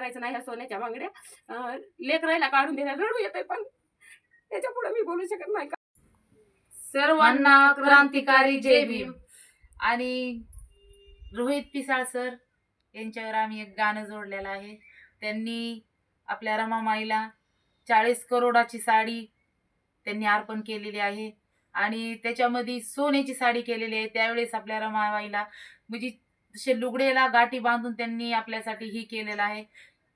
करायचं नाही ह्या सोन्याच्या बांगड्या लेकरायला काढून देण्याला रडू येतंय, पण त्याच्या पुढे मी बोलू शकत नाही. सर्वांना क्रांतिकारी जय भीम. आणि रोहित पिसाळ सर यांच्यावर आम्ही एक गाणं जोडलेलं आहे. त्यांनी आपल्या रमामाईला 40 करोडाची साडी त्यांनी अर्पण केलेली आहे आणि त्याच्यामध्ये सोन्याची साडी केलेली आहे. त्यावेळेस आपल्या रमाबाईला म्हणजे जसे लुगडेला गाठी बांधून त्यांनी आपल्यासाठी ही केलेलं आहे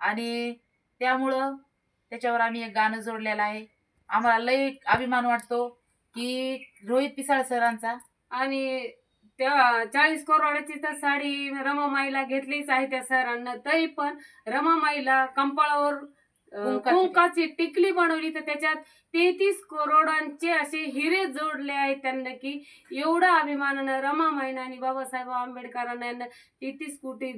आणि त्यामुळं त्याच्यावर आम्ही एक गाणं जोडलेलं आहे. आम्हाला लय अभिमान वाटतो की रोहित पिसाळ सरांचा. आणि त्या 40 करोडाची तर साडी रमामाईला घेतलीच आहे त्या सरांना, तरी पण रमामाईला कंपाळावर कुंकाची टिकली बनवली, तर त्याच्यात 33 करोडांचे असे हिरे जोडले आहेत त्यांना, की एवढा अभिमानानं रमामाईनं आणि बाबासाहेब आंबेडकरांना 33 कोटी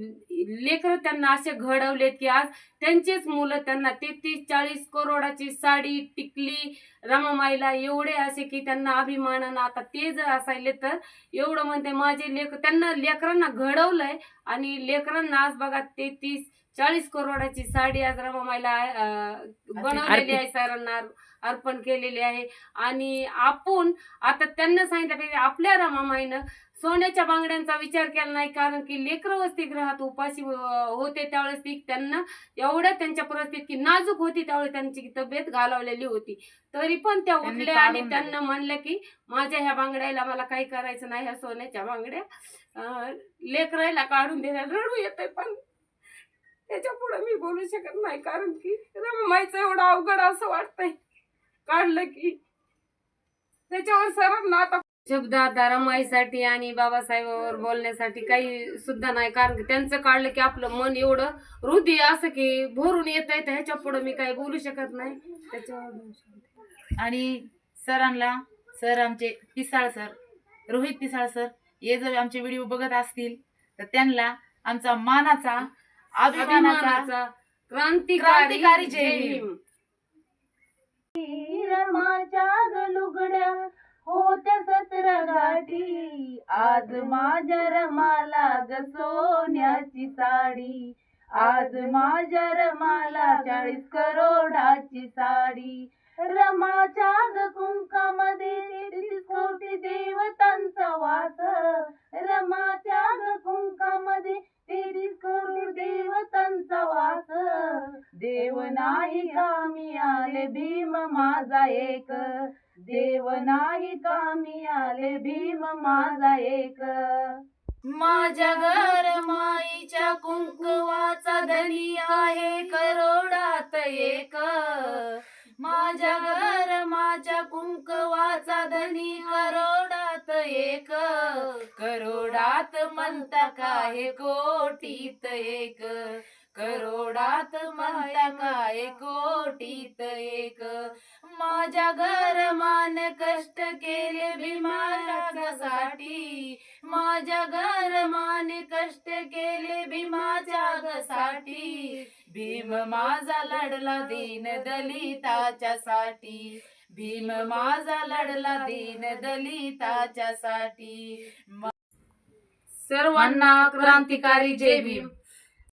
लेकरं त्यांना असे घडवलेत की आज त्यांचेच मुलं त्यांना 33-40 करोडाची साडी टिकली रमामाईला एवढे असे की त्यांना अभिमानानं आता ते जर असायले तर एवढं म्हणते माझे त्यांना लेकरांना घडवलंय आणि लेकरांना आज बघा 33-40 करोडाची साडी आज रमामाईला बनवलेली आहे, सरांना अर्पण केलेली आहे. आणि आपण आता त्यांना सांगितलं पाहिजे आपल्या रमामाईनं सोन्याच्या बांगड्यांचा विचार केला नाही, कारण की लेकरं वसतिगृहात उपाशी होते त्यावेळेस ती त्यांना एवढ्या त्यांच्या परिस्थितीत की नाजूक होती, त्यावेळेस त्यांची तब्येत घालवलेली होती, तरी पण त्या उठल्या आणि त्यांना म्हणलं की माझ्या ह्या बांगड्याला मला काही करायचं नाही, ह्या सोन्याच्या बांगड्या लेकरायला काढून देण्याला रडू येतंय, पण त्याच्या पुढे मी बोलू शकत नाही, कारण की रमामाईचं एवढं अवघड असं वाटतंय काढलं की त्याच्यावर सरांना आता शब्द आता रमाईसाठी आणि बाबासाहेबांवर बोलण्यासाठी काही सुद्धा नाही, कारण त्यांचं काढलं की आपलं मन एवढं हृदय असं की भरून येत आहे, ह्याच्या पुढे मी काही बोलू शकत नाही त्याच्यावर. आणि सरांना सर आमचे पिसाळ सर रोहित पिसाळ सर हे जर आमचे व्हिडिओ बघत असतील तर त्यांना आमचा मानाचा अभिमानाचा क्रांतिकारी जय भीम. रमाच्या लुगड्या होत्या 17 गाठी, आज माझ्या रमाला ग सोन्याची साडी, आज माझ्या रमाला 40 करोडाची साडी. रमाच्या ग कुंकामध्ये 33 कोटी देवतांचा वास, रमाच्या ग कुंकामध्ये 33 कोटी देवतांचा वास. देव नाही कामी आले भीम माझा एक, देव नाही कामी आले भीम माझा एक. माझ्या घर माईच्या कुंकवाचा धनी आहे करोडात एक, माझ्या घर माझ्या कुंकवाचा धनी करोडात एक, करोडात म्हणता काय कोटीत एक, करोडात म्हणता काय कोटीत एक. माझ्या घर मान कष्ट केले भीमासाठी, माझ्या घर मान कष्ट केले भीमाच्या साठी, भीम माझा लढला दीन दलिताच्या साठी, भीम माझा लढला दीन दलिताच्या साठी. सर्वांना क्रांतिकारी जय भीम.